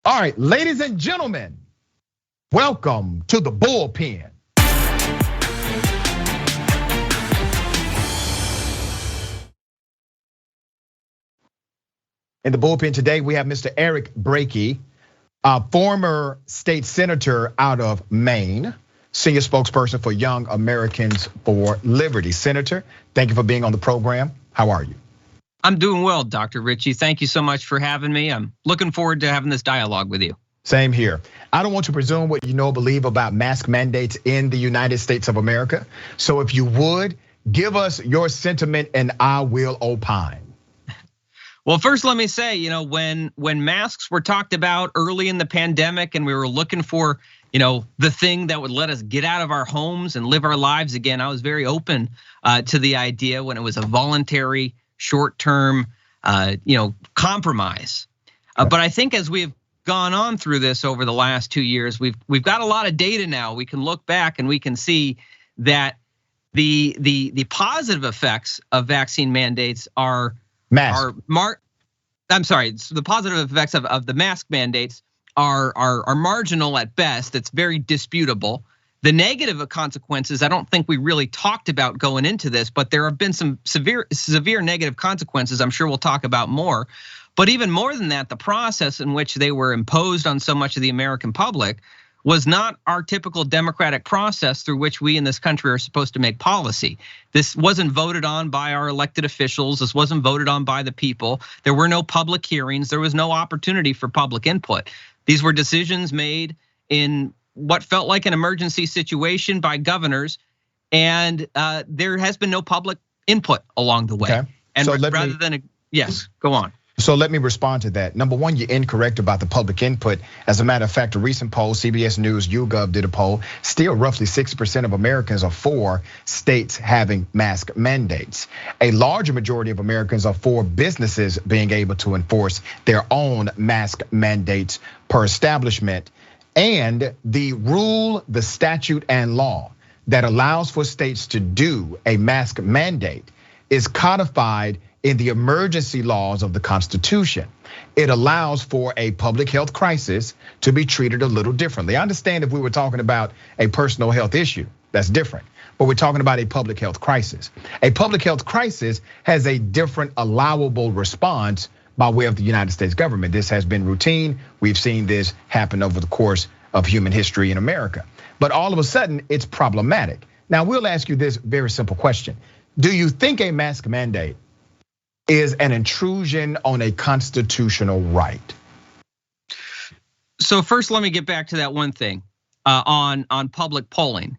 All right, ladies and gentlemen, welcome to the Bullpen. In the Bullpen today, we have Mr. Eric Brakey, a former state senator out of Maine, senior spokesperson for Young Americans for Liberty. Senator, thank you for being on the program. How are you? I'm doing well, Dr. Ritchie. Thank you so much for having me. I'm looking forward to having this dialogue with you. Same here. I don't want to presume what you know or believe about mask mandates in the United States of America. So if you would, give us your sentiment and I will opine. Well, first let me say, when masks were talked about early in the pandemic and we were looking for, the thing that would let us get out of our homes and live our lives again, I was very open to the idea when it was a voluntary short-term, compromise. But I think as we've gone on through this over the last 2 years, we've got a lot of data now. We can look back and we can see that the positive effects of vaccine mandates are the positive effects of the mask mandates are marginal at best. It's very disputable. The negative consequences, I don't think we really talked about going into this, but there have been some severe negative consequences. I'm sure we'll talk about more. But even more than that, the process in which they were imposed on so much of the American public was not our typical democratic process through which we in this country are supposed to make policy. This wasn't voted on by our elected officials. This wasn't voted on by the people. There were no public hearings. There was no opportunity for public input. These were decisions made in what felt like an emergency situation by governors, and there has been no public input along the way. Okay. And yes, go on. So let me respond to that. Number one, you're incorrect about the public input. As a matter of fact, a recent poll, CBS News, YouGov did a poll. Still, roughly 60% of Americans are for states having mask mandates. A larger majority of Americans are for businesses being able to enforce their own mask mandates per establishment. And the rule, the statute, and law that allows for states to do a mask mandate is codified in the emergency laws of the Constitution. It allows for a public health crisis to be treated a little differently. I understand if we were talking about a personal health issue, that's different. But we're talking about a public health crisis. A public health crisis has a different allowable response by way of the United States government. This has been routine. We've seen this happen over the course of human history in America. But all of a sudden, it's problematic. Now, we'll ask you this very simple question. Do you think a mask mandate is an intrusion on a constitutional right? So first, let me get back to that one thing on public polling.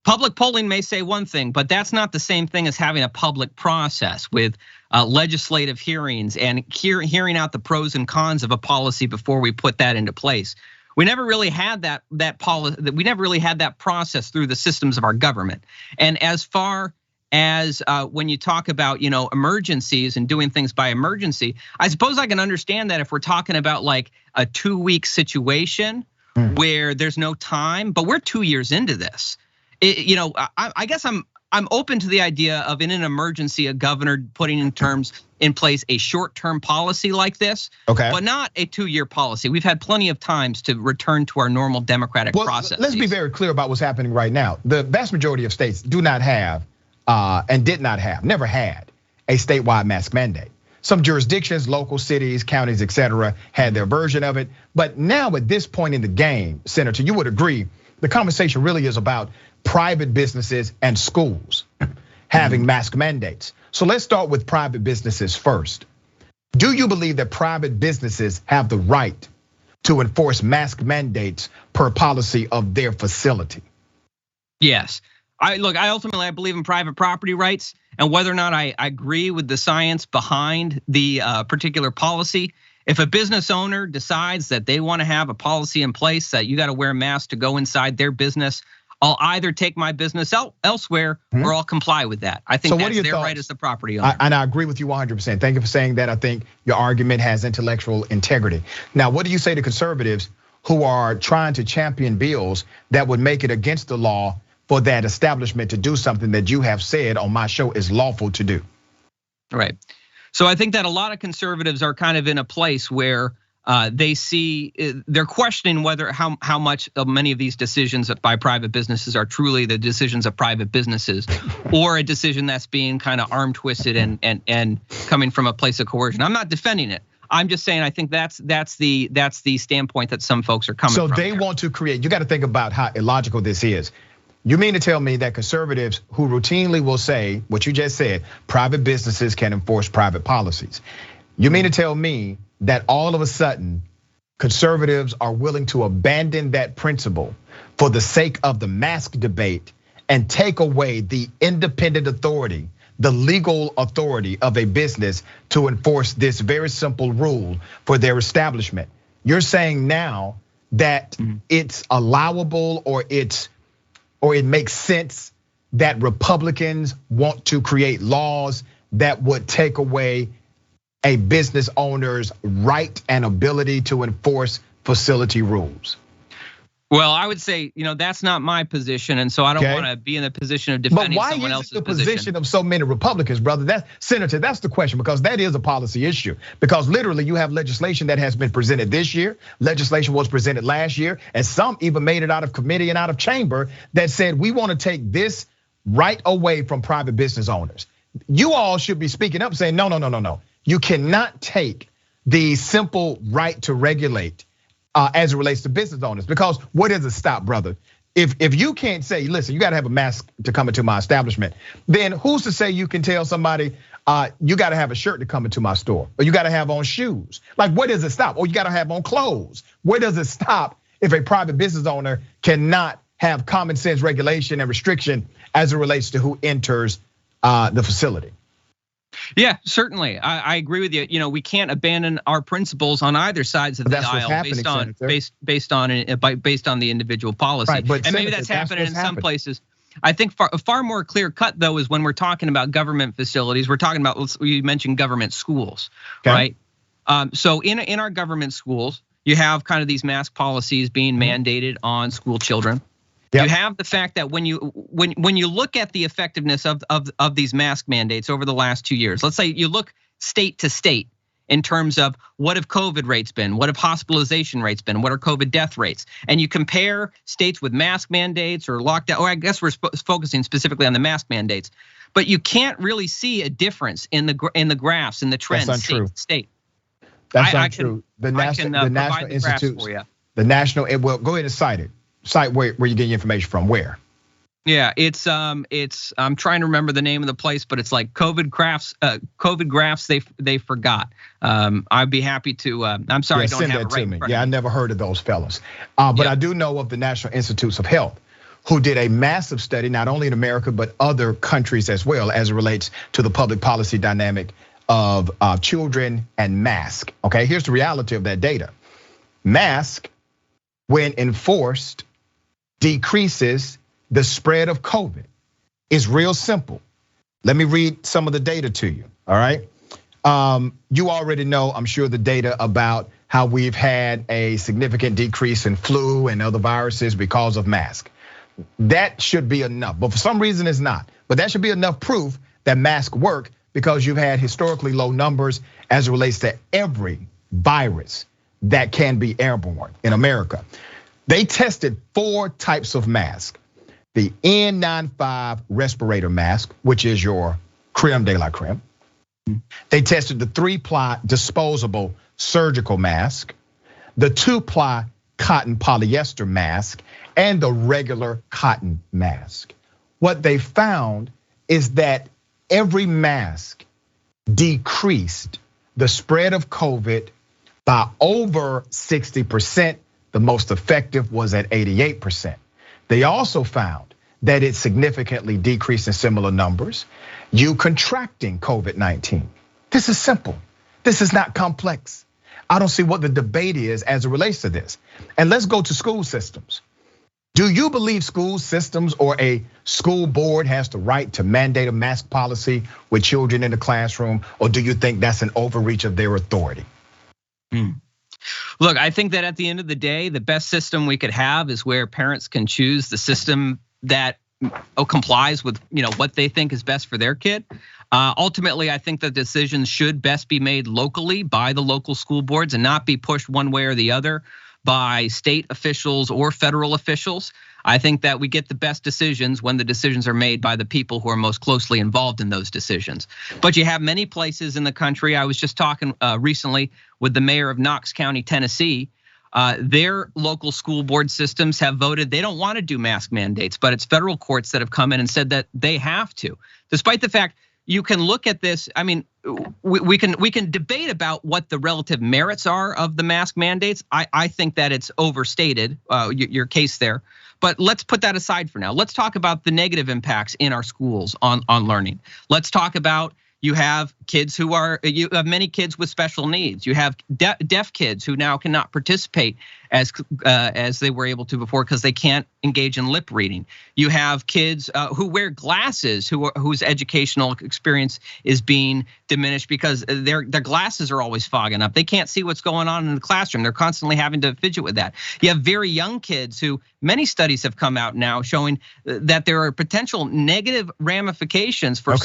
Public polling may say one thing, but that's not the same thing as having a public process with legislative hearings and hearing out the pros and cons of a policy before we put that into place. We never really had that policy. We never really had that process through the systems of our government. And as far as when you talk about emergencies and doing things by emergency, I suppose I can understand that if we're talking about like a 2-week situation where there's no time, but we're 2 years into this. I guess I'm open to the idea of in an emergency a governor putting in place a short-term policy like this, okay, but not a 2-year policy. We've had plenty of times to return to our normal democratic process. Let's be very clear about what's happening right now. The vast majority of states do not have and did not have, never had a statewide mask mandate. Some jurisdictions, local cities, counties, etc., had their version of it. But now at this point in the game, Senator, you would agree, the conversation really is about private businesses and schools having mask mandates. So let's start with private businesses first. Do you believe that private businesses have the right to enforce mask mandates per policy of their facility? Yes. I ultimately believe in private property rights, and whether or not I agree with the science behind the particular policy. If a business owner decides that they want to have a policy in place that you got to wear a mask to go inside their business, I'll either take my business elsewhere or I'll comply with that. I think that's their right as the property owner. And I agree with you 100%. Thank you for saying that. I think your argument has intellectual integrity. Now, what do you say to conservatives who are trying to champion bills that would make it against the law for that establishment to do something that you have said on my show is lawful to do? Right. So I think that a lot of conservatives are kind of in a place where they're questioning whether how much of many of these decisions by private businesses are truly the decisions of private businesses, or a decision that's being kind of arm twisted and coming from a place of coercion. I'm not defending it. I'm just saying I think that's the standpoint that some folks are coming from. So they want to create. You got to think about how illogical this is. You mean to tell me that conservatives who routinely will say what you just said, private businesses can enforce private policies. You mean to tell me that all of a sudden conservatives are willing to abandon that principle for the sake of the mask debate and take away the independent authority, the legal authority of a business to enforce this very simple rule for their establishment? You're saying now that it's allowable or it makes sense that Republicans want to create laws that would take away a business owner's right and ability to enforce facility rules? Well, I would say, that's not my position, and so I don't want to be in the position of defending someone else's position. But why is it the position of so many Republicans, brother? Senator, that's the question, because that is a policy issue. Because literally you have legislation that has been presented this year, legislation was presented last year, and some even made it out of committee and out of chamber that said we want to take this right away from private business owners. You all should be speaking up saying, no. You cannot take the simple right to regulate as it relates to business owners, because what does it stop, brother? If you can't say, listen, you got to have a mask to come into my establishment, then who's to say you can tell somebody you got to have a shirt to come into my store, or you got to have on shoes? Like, where does it stop? Or you got to have on clothes. Where does it stop if a private business owner cannot have common sense regulation and restriction as it relates to who enters the facility? Yeah, certainly. I agree with you. We can't abandon our principles on either sides of the aisle based on the individual policy. Right, but and maybe that's happening in some places. I think far more clear cut though is when we're talking about government facilities. We're talking about, you mentioned government schools, right? So in our government schools, you have kind of these mask policies being mandated on school children. Yep. You have the fact that when you look at the effectiveness of these mask mandates over the last 2 years, let's say you look state to state in terms of what have COVID rates been, what have hospitalization rates been, what are COVID death rates, and you compare states with mask mandates or lockdown, or I guess we're focusing specifically on the mask mandates, but you can't really see a difference in the graphs, in the trends. That's untrue. State. That's untrue. The National Institutes, the national. Well, go ahead and cite it. Cite where you get your information from. Where? Yeah, it's I'm trying to remember the name of the place, but it's like COVID graphs they forgot. I'd be happy to. I'm sorry, I don't have it right in front of me. I never heard of those fellas, but I do know of the National Institutes of Health, who did a massive study, not only in America but other countries as well, as it relates to the public policy dynamic of children and mask. Okay, here's the reality of that data: mask, when enforced, decreases the spread of COVID. It's real simple. Let me read some of the data to you, all right? You already know, I'm sure, the data about how we've had a significant decrease in flu and other viruses because of masks. That should be enough, but for some reason it's not. But that should be enough proof that masks work, because you've had historically low numbers as it relates to every virus that can be airborne in America. They tested 4 types of mask: the N95 respirator mask, which is your creme de la creme. They tested the 3-ply disposable surgical mask, the 2-ply cotton polyester mask, and the regular cotton mask. What they found is that every mask decreased the spread of COVID by over 60%. The most effective was at 88%. They also found that it significantly decreased in similar numbers you contracting COVID-19. This is simple. This is not complex. I don't see what the debate is as it relates to this. And let's go to school systems. Do you believe school systems or a school board has the right to mandate a mask policy with children in the classroom, or do you think that's an overreach of their authority? Look, I think that at the end of the day, the best system we could have is where parents can choose the system that complies with what they think is best for their kid. Ultimately, I think the decisions should best be made locally by the local school boards and not be pushed one way or the other by state officials or federal officials. I think that we get the best decisions when the decisions are made by the people who are most closely involved in those decisions. But you have many places in the country. I was just talking recently with the mayor of Knox County, Tennessee. Their local school board systems have voted they don't want to do mask mandates, but it's federal courts that have come in and said that they have to, despite the fact you can look at this. I mean, we can debate about what the relative merits are of the mask mandates. I think that it's overstated, your case there. But let's put that aside for now. Let's talk about the negative impacts in our schools on learning. Let's talk about you have many kids with special needs. You have deaf kids who now cannot participate as they were able to before because they can't engage in lip reading. You have kids who wear glasses whose educational experience is being diminished because their glasses are always fogging up. They can't see what's going on in the classroom. They're constantly having to fidget with that. You have very young kids who many studies have come out now showing that there are potential negative ramifications for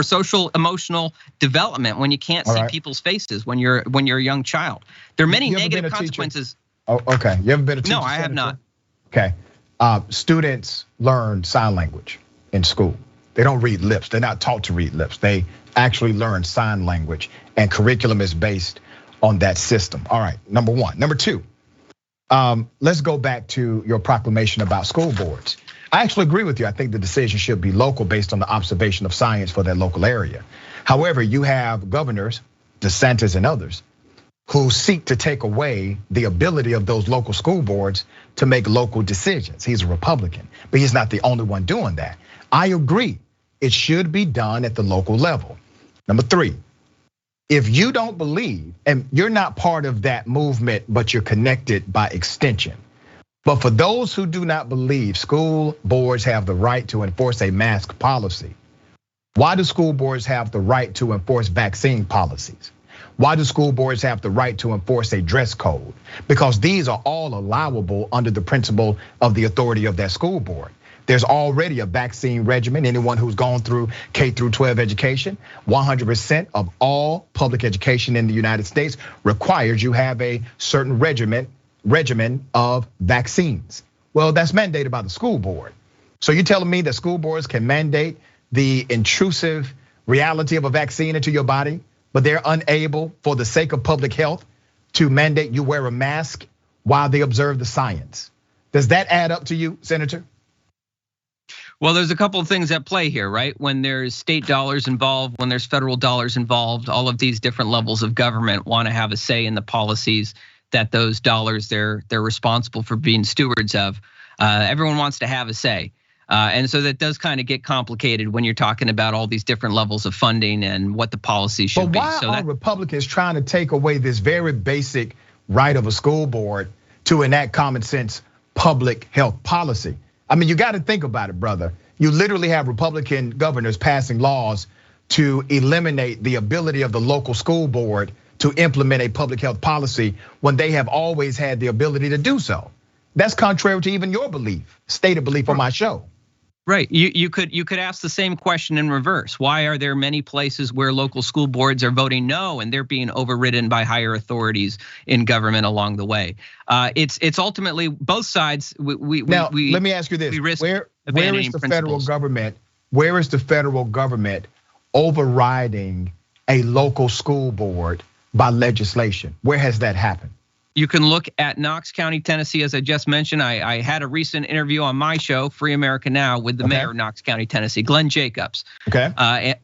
social emotional development when you can't see people's faces when you're a young child. There are many negative consequences. Oh, okay. You ever been a teacher? No, I have not. Okay. Students learn sign language in school. They don't read lips. They're not taught to read lips. They actually learn sign language, and curriculum is based on that system. All right, number one. Number two, let's go back to your proclamation about school boards. I actually agree with you. I think the decision should be local based on the observation of science for that local area. However, you have governors, DeSantis and others, who seek to take away the ability of those local school boards to make local decisions. He's a Republican, but he's not the only one doing that. I agree, it should be done at the local level. Number three, if you don't believe, and you're not part of that movement, but you're connected by extension. But for those who do not believe school boards have the right to enforce a mask policy, why do school boards have the right to enforce vaccine policies? Why do school boards have the right to enforce a dress code? Because these are all allowable under the principle of the authority of that school board. There's already a vaccine regimen. Anyone who's gone through K through 12 education, 100% of all public education in the United States requires you have a certain regimen of vaccines. Well, that's mandated by the school board. So you're telling me that school boards can mandate the intrusive reality of a vaccine into your body, but they're unable, for the sake of public health, to mandate you wear a mask while they observe the science? Does that add up to you, Senator? Well, there's a couple of things at play here, right? When there's state dollars involved, when there's federal dollars involved, all of these different levels of government want to have a say in the policies that those dollars they're responsible for being stewards of. Everyone wants to have a say. And so that does kind of get complicated when you're talking about all these different levels of funding and what the policy should be. But why are Republicans trying to take away this very basic right of a school board to enact common sense public health policy? I mean, you got to think about it, brother. You literally have Republican governors passing laws to eliminate the ability of the local school board to implement a public health policy when they have always had the ability to do so. That's contrary to even your belief, stated belief on my show. Right, you could ask the same question in reverse. Why are there many places where local school boards are voting no and they're being overridden by higher authorities in government along the way? It's ultimately both sides. Let me ask you this: where is the federal government? Where is the federal government overriding a local school board by legislation? Where has that happened? You can look at Knox County, Tennessee, as I just mentioned. I had a recent interview on my show, Free America Now, with the mayor of Knox County, Tennessee, Glenn Jacobs,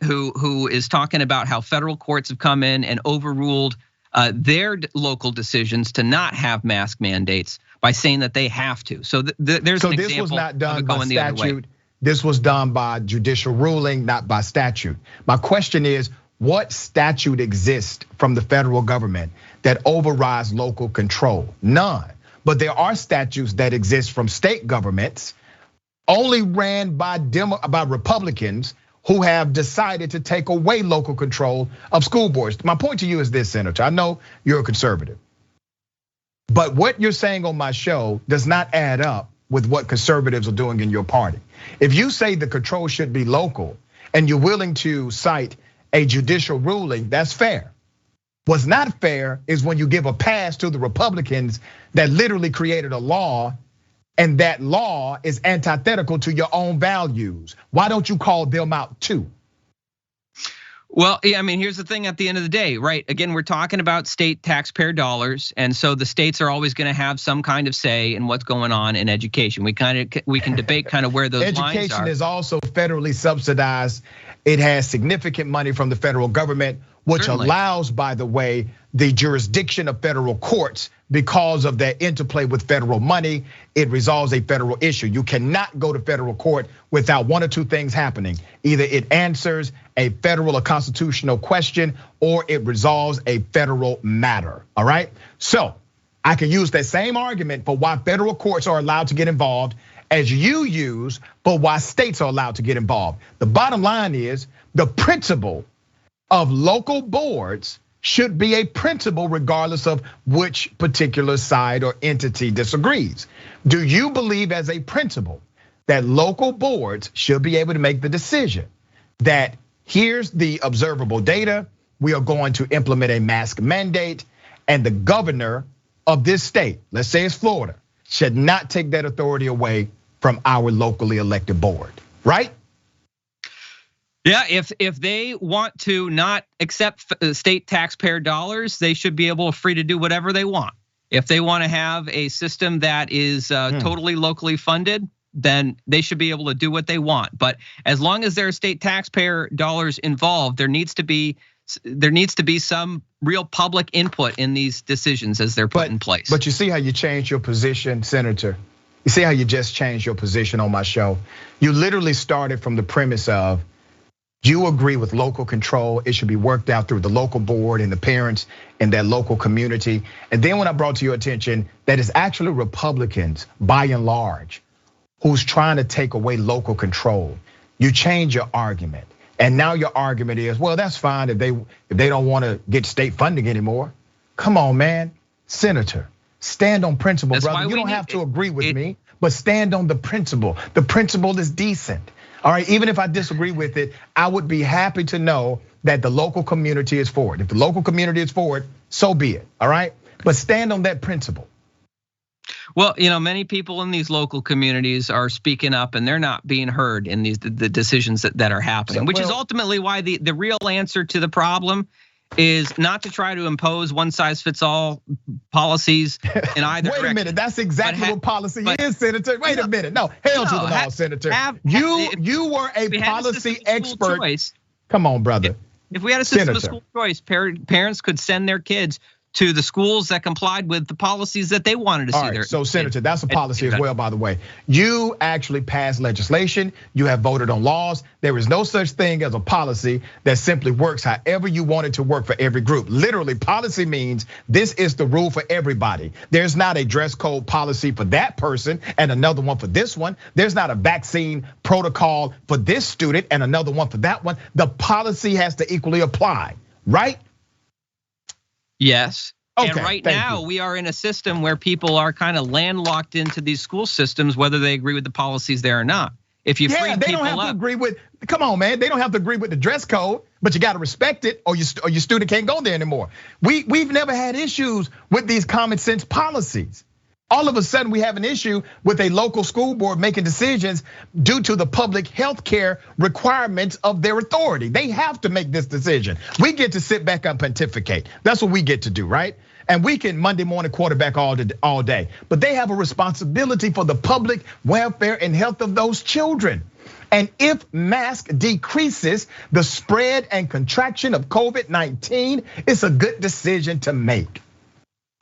who is talking about how federal courts have come in and overruled their local decisions to not have mask mandates by saying that they have to. So there's an example. So this was not done by statute. This was done by judicial ruling, not by statute. My question is, what statute exists from the federal government that overrides local control? None. But there are statutes that exist from state governments, only ran by Republicans who have decided to take away local control of school boards. My point to you is this, Senator. I know you're a conservative, but what you're saying on my show does not add up with what conservatives are doing in your party. If you say the control should be local, and you're willing to cite a judicial ruling, that's fair. What's not fair is when you give a pass to the Republicans that literally created a law, and that law is antithetical to your own values. Why don't you call them out too? Well, yeah, I mean, here's the thing at the end of the day, right? Again, we're talking about state taxpayer dollars. And so the states are always gonna have some kind of say in what's going on in education. We can debate kind of where those lines are. Education is also federally subsidized. It has significant money from the federal government, which Certainly. Allows, by the way, the jurisdiction of federal courts because of that interplay with federal money. It resolves a federal issue. You cannot go to federal court without one or two things happening. Either it answers a federal or constitutional question, or it resolves a federal matter, all right? So I can use that same argument for why federal courts are allowed to get involved as you use for why states are allowed to get involved. The bottom line is the principle of local boards should be a principle regardless of which particular side or entity disagrees. Do you believe as a principle that local boards should be able to make the decision that here's the observable data, we are going to implement a mask mandate, and the governor of this state, let's say it's Florida, should not take that authority away from our locally elected board, right? Yeah, if they want to not accept state taxpayer dollars, they should be free to do whatever they want. If they want to have a system that is totally locally funded, then they should be able to do what they want. But as long as there are state taxpayer dollars involved, there needs to be some real public input in these decisions as they're put in place. But you see how you changed your position, Senator? You see how you just changed your position on my show? You literally started from the premise of you agree with local control. It should be worked out through the local board and the parents in that local community. And then when I brought to your attention that it's actually Republicans, by and large, who's trying to take away local control, you change your argument. And now your argument is, well, that's fine if they don't want to get state funding anymore. Come on, man, Senator, stand on principle, brother. You don't have to agree with me, but stand on the principle. The principle is decent. All right, even if I disagree with it, I would be happy to know that the local community is for it. If the local community is for it, so be it, all right? But stand on that principle. Well, many people in these local communities are speaking up and they're not being heard in the decisions that are happening, which is ultimately why the real answer to the problem is not to try to impose one size fits all policies in either direction. Wait a minute, that's exactly what policy is, Senator. Wait a minute, no, hell to the law, Senator. You were a policy expert. Come on, brother. If we had a system of school choice, parents could send their kids to the schools that complied with the policies that they wanted to see there. So Senator, that's a policy as well, by the way. You actually passed legislation, you have voted on laws. There is no such thing as a policy that simply works however you want it to work for every group. Literally, policy means this is the rule for everybody. There's not a dress code policy for that person and another one for this one. There's not a vaccine protocol for this student and another one for that one. The policy has to equally apply, right? Yes. Okay, and right now we are in a system where people are kind of landlocked into these school systems, whether they agree with the policies there or not. If you free they don't have to agree with. Come on, man, they don't have to agree with the dress code, but you got to respect it, or your student can't go there anymore. We've never had issues with these common sense policies. All of a sudden, we have an issue with a local school board making decisions due to the public health care requirements of their authority. They have to make this decision. We get to sit back and pontificate. That's what we get to do, right? And we can Monday morning quarterback all day. But they have a responsibility for the public welfare and health of those children. And if mask decreases the spread and contraction of COVID-19, it's a good decision to make.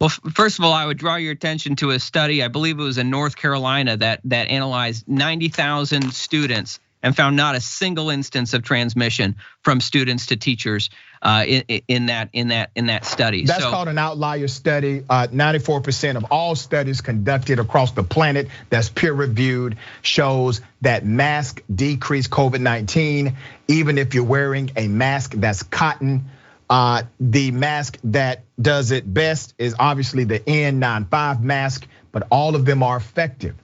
Well, first of all, I would draw your attention to a study, I believe it was in North Carolina, that analyzed 90,000 students and found not a single instance of transmission from students to teachers in that study. That's called an outlier study. 94% of all studies conducted across the planet that's peer reviewed shows that masks decrease COVID-19, even if you're wearing a mask that's cotton. The mask that does it best is obviously the N95 mask, but all of them are effective.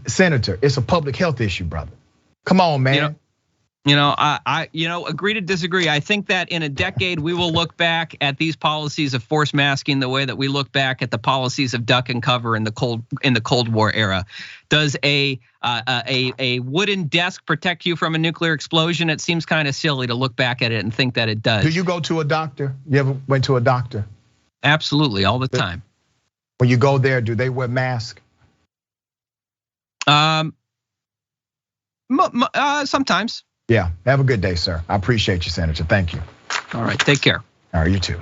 Senator, it's a public health issue, brother. Come on, man. Agree to disagree. I think that in a decade we will look back at these policies of force masking the way that we look back at the policies of duck and cover in the Cold War era. Does a wooden desk protect you from a nuclear explosion? It seems kind of silly to look back at it and think that it does. Do you go to a doctor? You ever went to a doctor? Absolutely, all the time. When you go there, do they wear masks? Sometimes. Yeah, have a good day, sir. I appreciate you, Senator. Thank you. All right, take care. All right, you too.